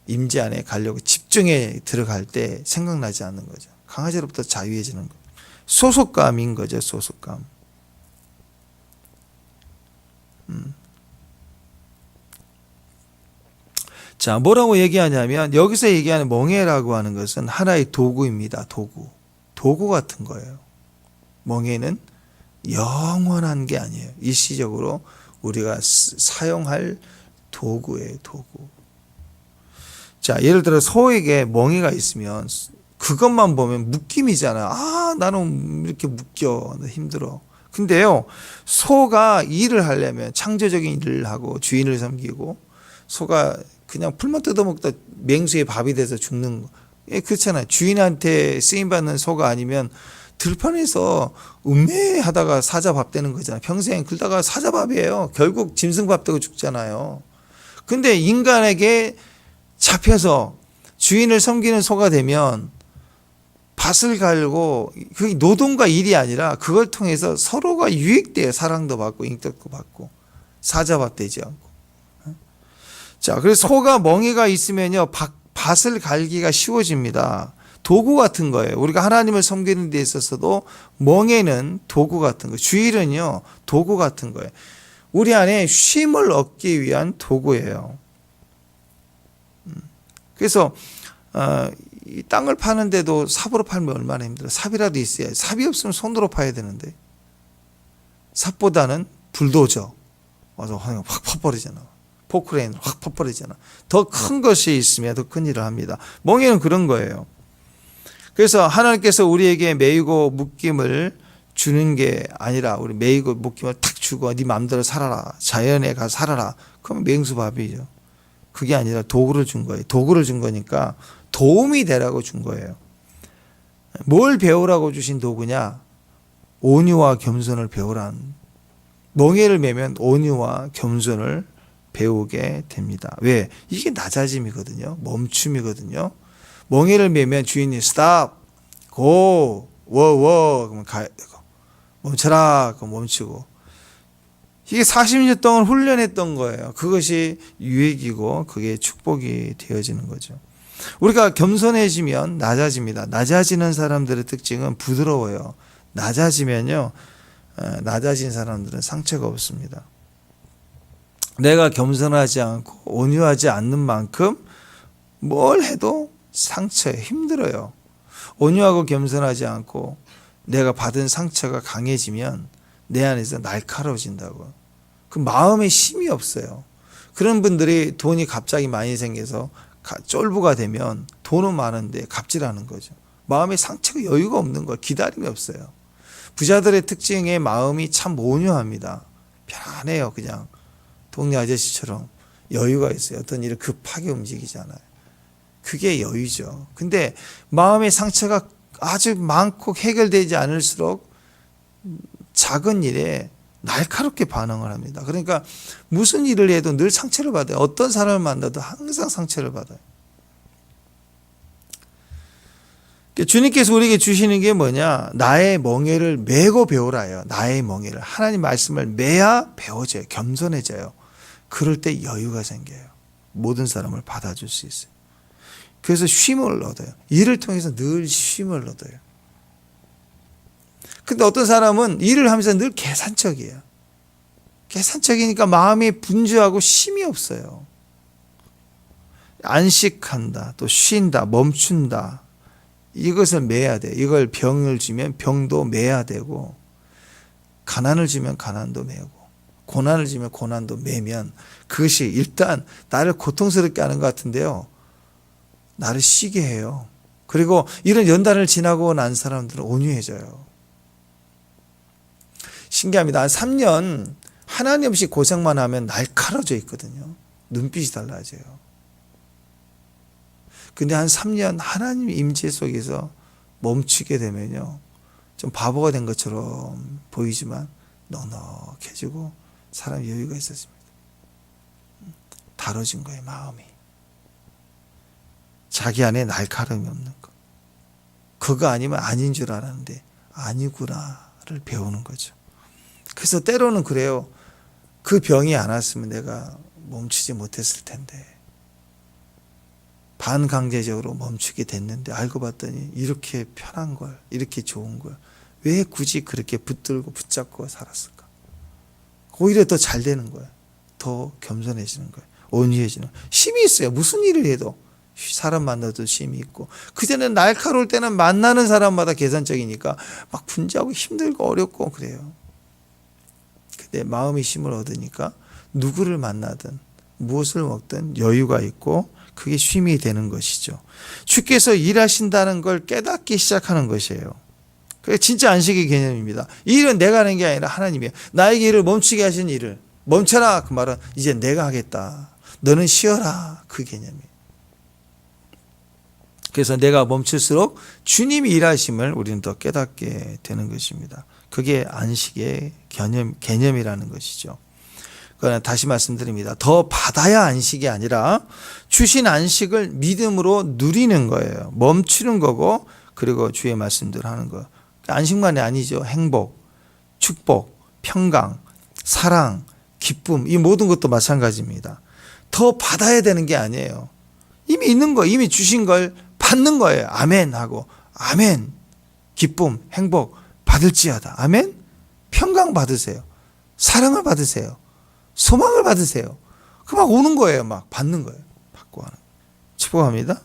A: 임재 안에 가려고 집중해 들어갈 때 생각나지 않는 거죠. 강아지로부터 자유해지는 거예요. 소속감인 거죠, 소속감. 자, 뭐라고 얘기하냐면, 여기서 얘기하는 멍에라고 하는 것은 하나의 도구입니다. 도구 같은 거예요. 멍에는 영원한 게 아니에요. 일시적으로 우리가 사용할 도구예요, 도구. 자, 예를 들어 소에게 멍에가 있으면 그것만 보면 묶임이잖아. 아, 나는 이렇게 묶여. 나 힘들어. 근데요, 소가 일을 하려면 창조적인 일을 하고 주인을 섬기고, 소가 그냥 풀만 뜯어먹다 맹수의 밥이 돼서 죽는 거. 그렇잖아요. 주인한테 쓰임받는 소가 아니면 들판에서 음매하다가 사자밥 되는 거잖아요. 평생 굴다가 사자밥이에요. 결국 짐승밥 되고 죽잖아요. 근데 인간에게 잡혀서 주인을 섬기는 소가 되면 밭을 갈고, 그게 노동과 일이 아니라 그걸 통해서 서로가 유익돼요. 사랑도 받고 인격도 받고 사자밥 되지 않고. 자, 그래서 소가 멍에가 있으면요, 밭을 갈기가 쉬워집니다. 도구 같은 거예요. 우리가 하나님을 섬기는 데 있어서도 멍에는 도구 같은 거예요. 주일은요, 도구 같은 거예요. 우리 안에 쉼을 얻기 위한 도구예요. 그래서 이 땅을 파는데도 삽으로 팔면 얼마나 힘들어요. 삽이라도 있어야. 삽이 없으면 손으로 파야 되는데, 삽보다는 불도저 와서 확 퍼버리잖아. 포크레인으로 확 퍼버리잖아. 더 큰 것이 있으면 더 큰 일을 합니다. 멍에는 그런 거예요. 그래서 하나님께서 우리에게 매이고 묶임을 주는 게 아니라, 우리 매이고 묶임을 탁 주고 네 마음대로 살아라, 자연에 가서 살아라, 그러면 맹수밥이죠. 그게 아니라 도구를 준 거예요. 도구를 준 거니까 도움이 되라고 준 거예요. 뭘 배우라고 주신 도구냐? 온유와 겸손을 배우란. 멍에를 매면 온유와 겸손을 배우게 됩니다. 왜? 이게 낮아짐이거든요. 멈춤이거든요. 멍에를 매면 주인이 스탑, 고, 워, 그러면 멈춰라, 그럼 멈추고. 이게 40년 동안 훈련했던 거예요. 그것이 유익이고 그게 축복이 되어지는 거죠. 우리가 겸손해지면 낮아집니다. 낮아지는 사람들의 특징은 부드러워요. 낮아지면요, 낮아진 사람들은 상처가 없습니다. 내가 겸손하지 않고 온유하지 않는 만큼 뭘 해도 상처에 힘들어요. 온유하고 겸손하지 않고 내가 받은 상처가 강해지면 내 안에서 날카로워진다고. 그 마음에 힘이 없어요. 그런 분들이 돈이 갑자기 많이 생겨서 쫄부가 되면 돈은 많은데 갑질하는 거죠. 마음에 상처가 여유가 없는 거예요. 기다림이 없어요. 부자들의 특징의 마음이 참 온유합니다. 편안해요. 그냥 동네 아저씨처럼 여유가 있어요. 어떤 일을 급하게 움직이잖아요. 그게 여유죠. 근데 마음의 상처가 아주 많고 해결되지 않을수록 작은 일에 날카롭게 반응을 합니다. 그러니까 무슨 일을 해도 늘 상처를 받아요. 어떤 사람을 만나도 항상 상처를 받아요. 주님께서 우리에게 주시는 게 뭐냐? 나의 멍에를 메고 배우라요. 나의 멍에를. 하나님 말씀을 메야 배워져요. 겸손해져요. 그럴 때 여유가 생겨요. 모든 사람을 받아줄 수 있어요. 그래서 쉼을 얻어요. 일을 통해서 늘 쉼을 얻어요. 근데 어떤 사람은 일을 하면서 늘 계산적이에요. 계산적이니까 마음이 분주하고 쉼이 없어요. 안식한다, 또 쉰다, 멈춘다. 이것을 매야 돼. 이걸 병을 주면 병도 매야 되고, 가난을 주면 가난도 매고, 고난을 주면 고난도 매면 그것이 일단 나를 고통스럽게 하는 것 같은데요. 나를 쉬게 해요. 그리고 이런 연단을 지나고 난 사람들은 온유해져요. 신기합니다. 한 3년 하나님 없이 고생만 하면 날카로워져 있거든요. 눈빛이 달라져요. 근데 한 3년 하나님 임재 속에서 멈추게 되면요. 좀 바보가 된 것처럼 보이지만 넉넉해지고 사람 여유가 있었습니다. 다뤄진 거예요, 마음이. 자기 안에 날카로움이 없는 거. 그거 아니면 아닌 줄 알았는데 아니구나를 배우는 거죠. 그래서 때로는 그래요. 그 병이 안 왔으면 내가 멈추지 못했을 텐데. 반강제적으로 멈추게 됐는데 알고 봤더니 이렇게 편한 걸, 이렇게 좋은 걸 왜 굳이 그렇게 붙들고 붙잡고 살았을까? 오히려 더 잘 되는 거예요. 더 겸손해지는 거예요. 온유해지는 거예요. 힘이 있어요. 무슨 일을 해도 사람 만나도 힘이 있고, 그전에는 날카로울 때는 만나는 사람마다 계산적이니까 막 분주하고 힘들고 어렵고 그래요. 근데 마음의 힘을 얻으니까 누구를 만나든 무엇을 먹든 여유가 있고 그게 쉼이 되는 것이죠. 주께서 일하신다는 걸 깨닫기 시작하는 것이에요. 그게 진짜 안식의 개념입니다. 이 일은 내가 하는 게 아니라 하나님이에요. 나에게 일을 멈추게 하신 일을 멈춰라. 그 말은 이제 내가 하겠다. 너는 쉬어라. 그 개념이에요. 그래서 내가 멈출수록 주님이 일하심을 우리는 더 깨닫게 되는 것입니다. 그게 안식의 개념이라는 것이죠. 그러나 다시 말씀드립니다. 더 받아야 안식이 아니라 주신 안식을 믿음으로 누리는 거예요. 멈추는 거고, 그리고 주의 말씀대로 하는 거. 안식만이 아니죠. 행복, 축복, 평강, 사랑, 기쁨, 이 모든 것도 마찬가지입니다. 더 받아야 되는 게 아니에요. 이미 있는 거, 이미 주신 걸 받는 거예요. 아멘 하고, 아멘, 기쁨, 행복 받을지어다. 아멘, 평강 받으세요. 사랑을 받으세요. 소망을 받으세요. 그 막 오는 거예요. 막 받는 거예요. 받고 하는. 축복합니다.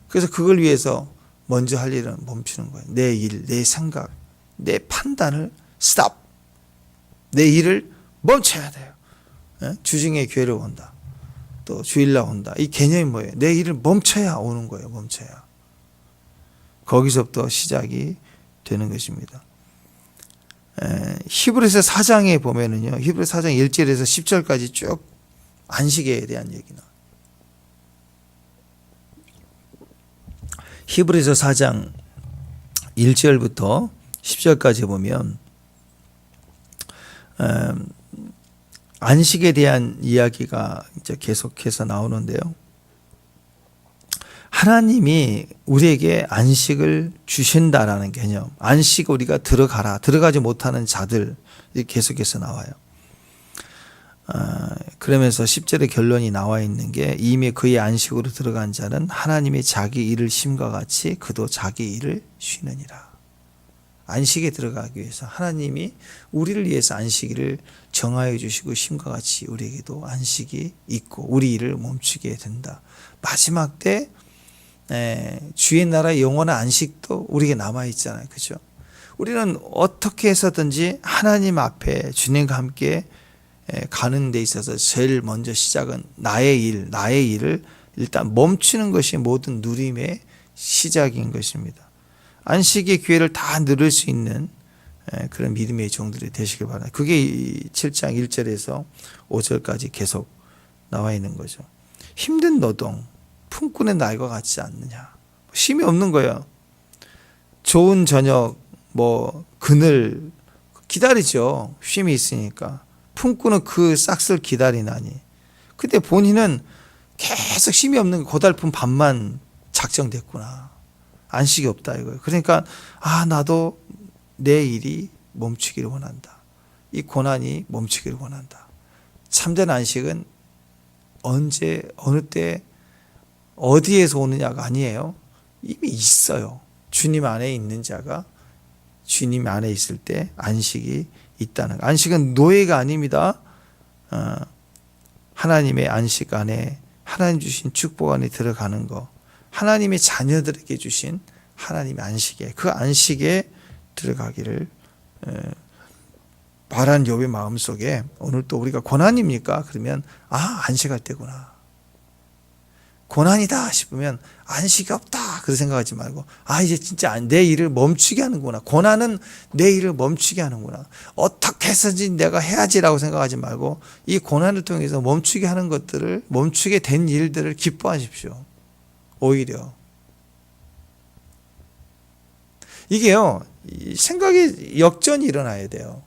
A: 그래서 그걸 위해서 먼저 할 일은 멈추는 거예요. 내 일, 내 생각, 내 판단을 스탑. 내 일을 멈춰야 돼요. 주중에 교회를 온다. 또 주일날 온다. 이 개념이 뭐예요? 내 일을 멈춰야 오는 거예요. 멈춰야. 거기서부터 시작이 되는 것입니다. 히브리서 4장에 보면은요. 히브리서 4장 1절에서 10절까지 쭉 안식에 대한 얘기 나와요. 히브리서 4장 1절부터 10절까지 보면 안식에 대한 이야기가 이제 계속해서 나오는데요. 하나님이 우리에게 안식을 주신다라는 개념, 안식 우리가 들어가라, 들어가지 못하는 자들 계속해서 나와요. 그러면서 10절의 결론이 나와 있는 게 이미 그의 안식으로 들어간 자는 하나님이 자기 일을 쉼과 같이 그도 자기 일을 쉬느니라. 안식에 들어가기 위해서 하나님이 우리를 위해서 안식일을 정하여 주시고 쉼과 같이 우리에게도 안식이 있고 우리 일을 멈추게 된다. 마지막 때 주의 나라의 영원한 안식도 우리에게 남아있잖아요. 그죠? 우리는 어떻게 해서든지 하나님 앞에 주님과 함께 가는 데 있어서 제일 먼저 시작은 나의 일을 일단 멈추는 것이 모든 누림의 시작인 것입니다. 안식의 기회를 다 누릴 수 있는 그런 믿음의 종들이 되시길 바랍니다. 그게 7장 1절에서 5절까지 계속 나와 있는 거죠. 힘든 노동, 품꾼의 날과 같지 않느냐. 쉼이 없는 거예요. 좋은 저녁, 그늘 기다리죠. 쉼이 있으니까. 품꾼은 그 싹쓸 기다리나니. 근데 본인은 계속 쉼이 없는 고달픈 밤만 작정됐구나. 안식이 없다 이거예요. 그러니까 나도 내 일이 멈추기를 원한다. 이 고난이 멈추기를 원한다. 참된 안식은 언제, 어느 때, 어디에서 오느냐가 아니에요. 이미 있어요. 주님 안에 있는 자가 주님 안에 있을 때 안식이 있다는 거. 안식은 노예가 아닙니다. 하나님의 안식 안에 하나님 주신 축복 안에 들어가는 거. 하나님의 자녀들에게 주신 하나님의 안식에, 그 안식에 들어가기를 말한 욥의 마음속에 오늘 또 우리가 고난입니까? 그러면 안식할 때구나. 고난이다 싶으면 안식이 없다 그렇게 생각하지 말고 이제 진짜 내 일을 멈추게 하는구나. 고난은 내 일을 멈추게 하는구나. 어떻게 해서든지 내가 해야지라고 생각하지 말고 이 고난을 통해서 멈추게 하는 것들을, 멈추게 된 일들을 기뻐하십시오. 오히려 이게요, 생각의 역전이 일어나야 돼요.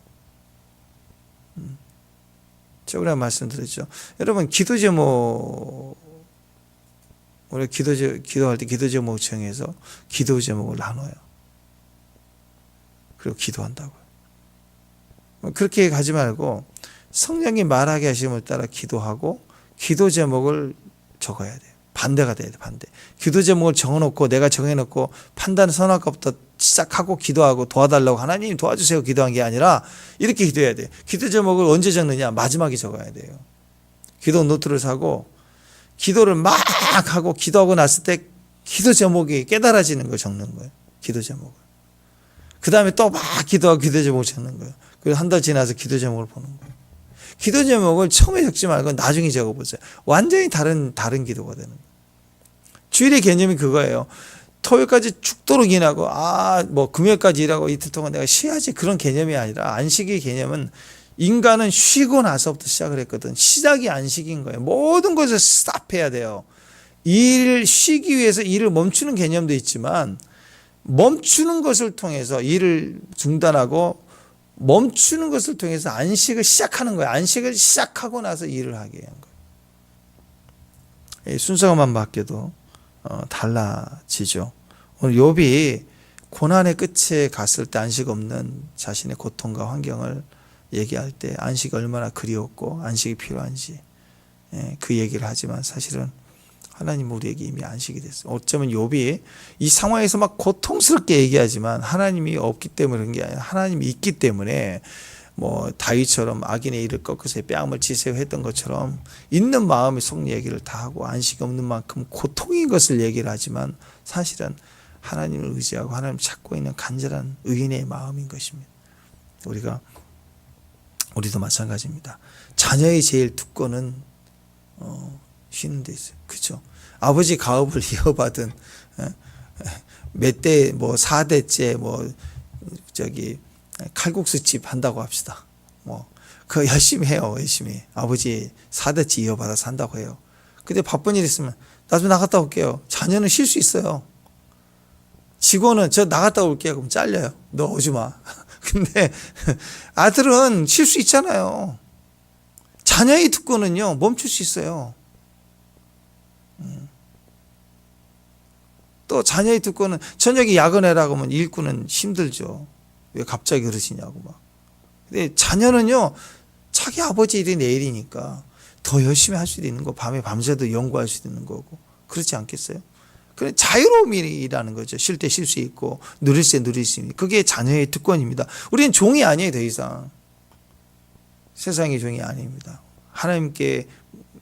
A: 저번에 말씀드렸죠. 여러분, 기도 제목, 우리 기도할 때 기도 제목 정해서 기도 제목을 나눠요. 그리고 기도한다고요. 그렇게 가지 말고 성령이 말하게 하심을 따라 기도하고 기도 제목을 적어야 돼요. 반대가 돼야 돼, 반대. 기도 제목을 정해놓고 내가 정해놓고 판단 선할 것부터 시작하고 기도하고 도와달라고 하나님 도와주세요 기도한 게 아니라 이렇게 기도해야 돼요. 기도 제목을 언제 적느냐? 마지막에 적어야 돼요. 기도 노트를 사고 기도를 막 하고 기도하고 났을 때 기도 제목이 깨달아지는 걸 적는 거예요. 기도 제목을. 그 다음에 또 막 기도하고 기도 제목을 적는 거예요. 그리고 한 달 지나서 기도 제목을 보는 거예요. 기도 제목을 처음에 적지 말고 나중에 적어보세요. 완전히 다른 기도가 되는 거예요. 주일의 개념이 그거예요. 토요일까지 죽도록 일하고 금요일까지 일하고 이틀 동안 내가 쉬어야지 그런 개념이 아니라 안식의 개념은 인간은 쉬고 나서부터 시작을 했거든. 시작이 안식인 거예요. 모든 것을 스탑해야 돼요. 일을 쉬기 위해서 일을 멈추는 개념도 있지만 멈추는 것을 통해서 일을 중단하고 멈추는 것을 통해서 안식을 시작하는 거예요. 안식을 시작하고 나서 일을 하게 한 거예요. 순서만 바뀌어도 달라지죠. 오늘 욥이 고난의 끝에 갔을 때 안식 없는 자신의 고통과 환경을 얘기할 때 안식이 얼마나 그리웠고 안식이 필요한지 그 얘기를 하지만 사실은 하나님 우리에게 이미 안식이 됐어요. 어쩌면 욥이 이 상황에서 막 고통스럽게 얘기하지만 하나님이 없기 때문에 그런 게 아니라 하나님이 있기 때문에 다윗처럼 악인의 일을 꺾으세요 뺨을 치세요 했던 것처럼 있는 마음의 속 얘기를 다 하고 안식이 없는 만큼 고통인 것을 얘기를 하지만 사실은 하나님을 의지하고 하나님을 찾고 있는 간절한 의인의 마음인 것입니다. 우리도 마찬가지입니다. 자녀의 제일 특권은 쉬는 데 있어요. 그렇죠? 아버지 가업을 이어받은 몇 대 4대째 칼국수집 한다고 합시다. 그거 열심히 해요. 열심히. 아버지 4대째 이어받아서 한다고 해요. 근데 바쁜 일 있으면 나 좀 나갔다 올게요. 자녀는 쉴 수 있어요. 직원은 저 나갔다 올게요. 그럼 잘려요. 너 오지 마. 근데 아들은 쉴 수 있잖아요. 자녀의 특권은요, 멈출 수 있어요. 또 자녀의 특권은 저녁에 야근해라고 하면 일꾼은 힘들죠. 왜 갑자기 그러시냐고 막. 근데 자녀는요, 자기 아버지 일이 내일이니까 더 열심히 할 수도 있는 거, 밤에 밤새도 연구할 수도 있는 거고, 그렇지 않겠어요? 그래 자유로움이라는 거죠. 쉴 때 쉴 수 있고 누릴 때 누릴 수 있는, 그게 자녀의 특권입니다. 우리는 종이 아니에요. 더 이상 세상의 종이 아닙니다. 하나님께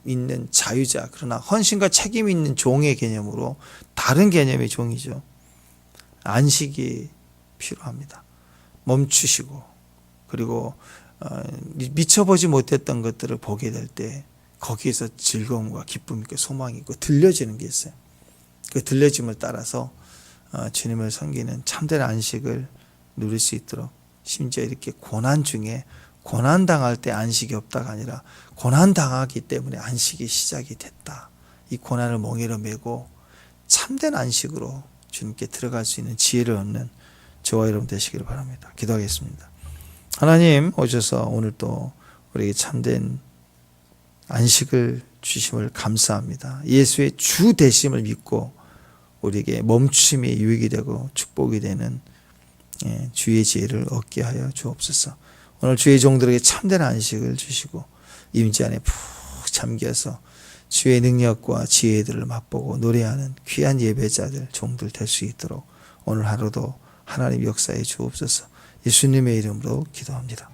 A: 있는 자유자, 그러나 헌신과 책임이 있는 종의 개념으로 다른 개념의 종이죠. 안식이 필요합니다. 멈추시고, 그리고 미쳐보지 못했던 것들을 보게 될 때 거기에서 즐거움과 기쁨이 있고 소망이 있고 들려지는 게 있어요. 그 들려짐을 따라서 주님을 섬기는 참된 안식을 누릴 수 있도록, 심지어 이렇게 고난 중에 고난당할 때 안식이 없다가 아니라 고난당하기 때문에 안식이 시작이 됐다. 이 고난을 멍에로 메고 참된 안식으로 주님께 들어갈 수 있는 지혜를 얻는 저와 여러분 되시기를 바랍니다. 기도하겠습니다. 하나님 오셔서 오늘 또 우리에게 참된 안식을 주심을 감사합니다. 예수의 주 되심을 믿고 우리에게 멈춤이 유익이 되고 축복이 되는 주의 지혜를 얻게 하여 주옵소서. 오늘 주의 종들에게 참된 안식을 주시고 임재 안에 푹 잠겨서 주의 능력과 지혜들을 맛보고 노래하는 귀한 예배자들, 종들 될 수 있도록 오늘 하루도 하나님 역사에 주옵소서. 예수님의 이름으로 기도합니다.